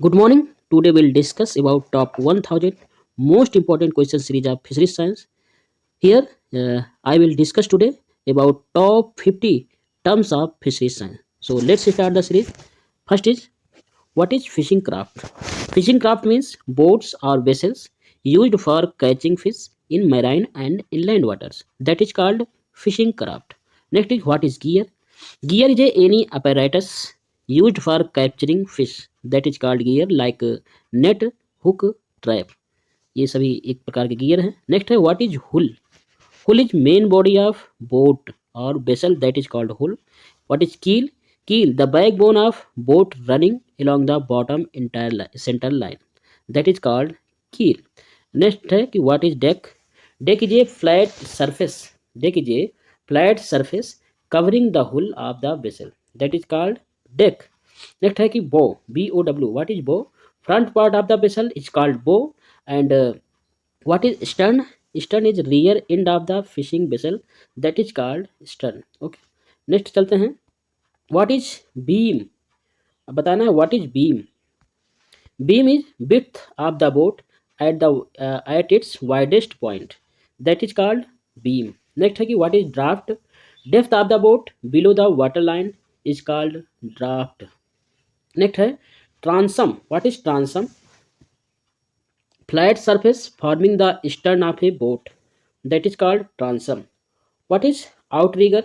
Good morning. Today we'll discuss about top 1000 most important question series of fisheries science. Here I will discuss today about top 50 terms of fisheries science. So let's start the series. First is what is fishing craft? Fishing craft means boats or vessels used for catching fish in marine and inland waters. That is called fishing craft. Next is what is gear? Gear is any apparatus used for capturing fish. That is called gear like net, hook, trap. ये सभी एक प्रकार के gear हैं. Next है what is hull. Hull is main body of boat और vessel, that is called hull. What is keel? Keel, the backbone of boat running along the bottom entire center line, that is called keel. Next है कि what is deck? Deck is a flat surface. Deck is a flat surface covering the hull of the vessel, that is called deck. Next है कि bow, bow. What is bow? Front part of the vessel is called bow. And what is stern? Stern is rear end of the fishing vessel, that is called stern. Okay. Next चलते हैं. What is beam? अब बताना है what is beam. Beam is width of the boat at its widest point, that is called beam. Next है कि what is draft. Depth of the boat below the water line is called draft. Next है transom. What is transom? Flat surface forming the stern of a boat, that is called transom. What is outrigger?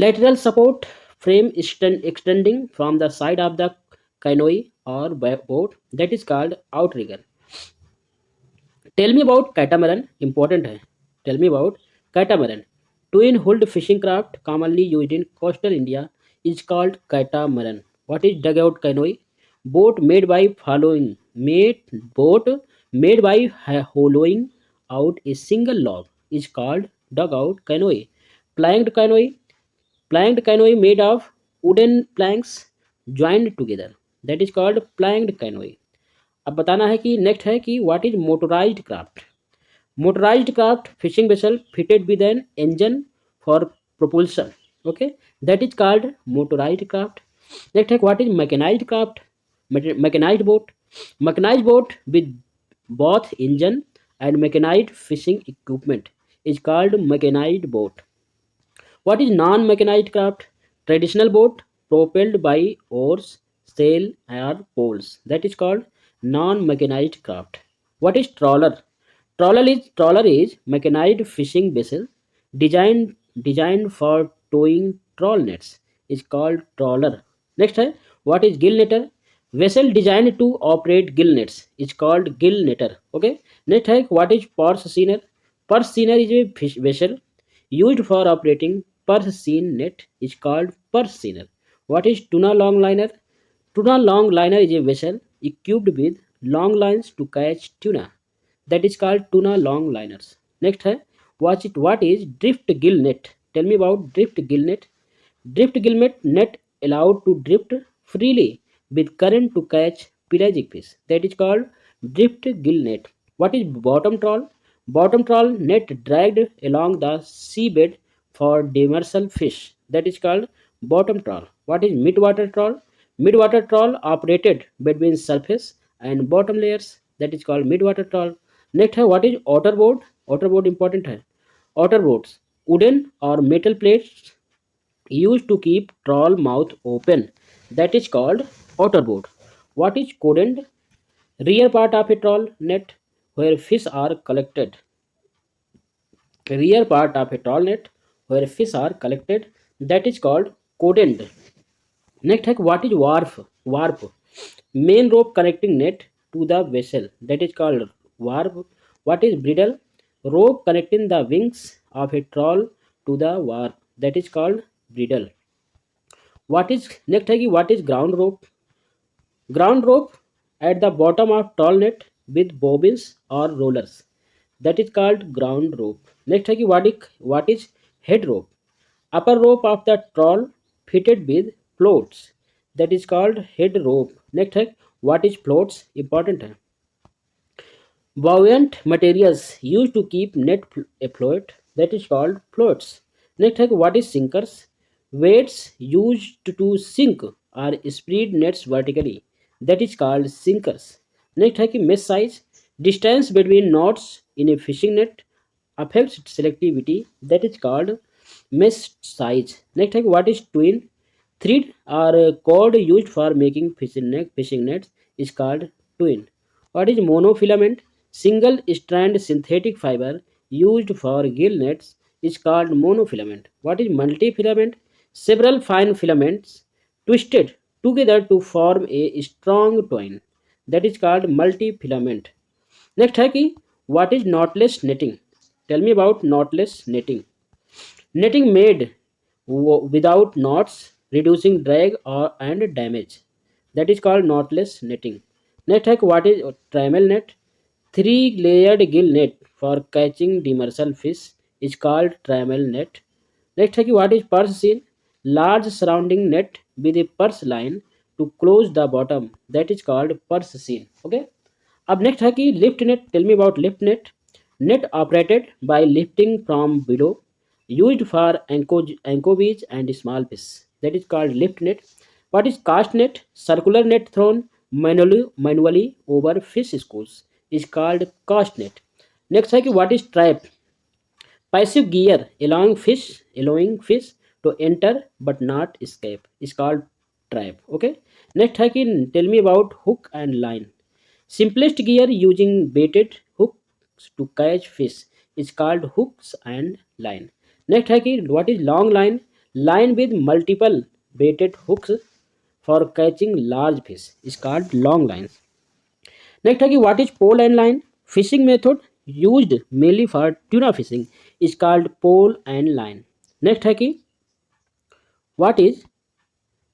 Lateral support frame extending from the side of the canoe or boat, that is called outrigger. Tell me about catamaran. Important है. Tell me about catamaran. Twin-hulled fishing craft commonly used in coastal India is called catamaran. What is dugout canoe? Boat made by hollowing out a single log is called dugout canoe. Planked canoe. Planked canoe made of wooden planks joined together, that is called planked canoe. अब बताना है कि next है कि what is motorised craft. Motorized craft fishing vessel fitted with an engine for propulsion. Okay, that is called motorized craft. Next, what is mechanized craft? Mechanized boat. Mechanized boat with both engine and mechanized fishing equipment is called mechanized boat. What is non-mechanized craft? Traditional boat propelled by oars, sail, or poles. That is called non-mechanized craft. What is trawler? Trawler is mechanized fishing vessel designed for towing trawl nets. Is called trawler. Next है what is gill netter? Vessel designed to operate gill nets is called gill netter. Okay. Next है what is purse seiner? Purse seiner is a fish vessel used for operating purse seine net is called purse seiner. What is tuna long liner? Tuna long liner is a vessel equipped with long lines to catch tuna, that is called tuna long liners. Next है what is drift gill net? Tell me about drift gill net. Drift gill net allowed to drift freely with current to catch pelagic fish, that is called drift gill net. What is bottom trawl? Bottom trawl net dragged along the seabed for demersal fish, that is called bottom trawl. What is midwater trawl? Midwater trawl operated between surface and bottom layers, that is called midwater trawl. Next है what is outer board? Outer board important है. Outer boards wooden or metal plates used to keep trawl mouth open, that is called outer board. What is codend? Rear part of a trawl net where fish are collected. Rear part of a trawl net where fish are collected, that is called codend. Next है what is warp? Warp, main rope connecting net to the vessel, that is called warp. What is bridle? Rope connecting the wings of a trawl to the warp, that is called bridle. What is next है कि what is ground rope? Ground rope at the bottom of trawl net with bobbins or rollers, that is called ground rope. Next है कि what is head rope? Upper rope of the trawl fitted with floats, that is called head rope. Next है what is floats? Important है. Buoyant materials used to keep net afloat, that is called floats. Next है what is sinkers? Weights used to sink or spread nets vertically, that is called sinkers. Next है कि mesh size, distance between knots in a fishing net affects selectivity, that is called mesh size. Next है कि what is twin, thread or cord used for making fishing nets is called twin. What is monofilament, single strand synthetic fiber used for gill nets is called monofilament. What is multifilament, several fine filaments twisted together to form a strong twine, that is called multifilament. Next है कि what is knotless netting. Tell me about knotless netting. Netting made without knots, reducing drag or and damage. That is called knotless netting. Next है कि what is trammel net. Three-layered gill net for catching demersal fish is called trammel net. Next है कि what is purse seine. Large surrounding net with a purse line to close the bottom, that is called purse seine. Okay. अब next है कि lift net. Tell me about lift net. Net operated by lifting from below, used for anchovies and small fish, that is called lift net. What is cast net? Circular net thrown manually over fish schools is called cast net. Next है कि what is trap. Passive gear allowing fish to enter but not escape is called trap. Okay. Next है कि tell me about hook and line. Simplest gear using baited hooks to catch fish is called hooks and line. Next है कि what is long line. Line with multiple baited hooks for catching large fish is called long line. Next है कि what is pole and line. Fishing method used mainly for tuna fishing is called pole and line. Next है कि what is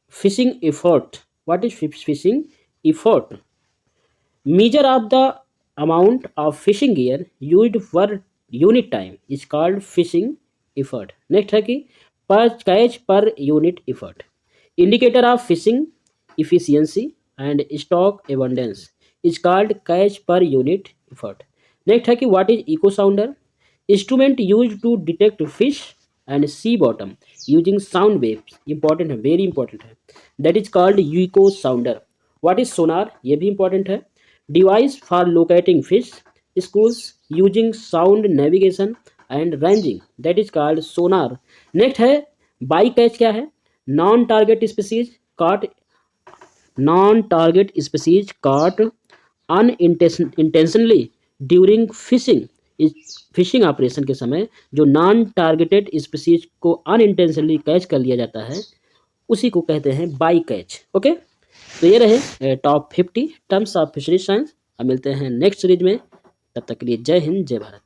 fishing effort. What is fishing effort? Measure of the amount of fishing gear used per unit time is called fishing effort. Next है कि per catch per unit effort. Indicator of fishing efficiency and stock abundance is called catch per unit effort. Next है कि what is echo sounder. Instrument used to detect fish and sea bottom using sound waves. Important है, very important है. That is called echo sounder. What is sonar? ये भी important है. Device for locating fish schools using sound navigation and ranging, that is called sonar. Next है by catch. क्या है? Non target species caught unintentionally during fishing operation के समय जो non targeted species को अनइंटेंशनली कैच कर लिया जाता है उसी को कहते हैं बाई कैच. ओके. तो ये रहे top 50 terms of fisheries science. अब मिलते हैं नेक्स्ट सीरीज में. तब तक के लिए जय हिंद, जय भारत.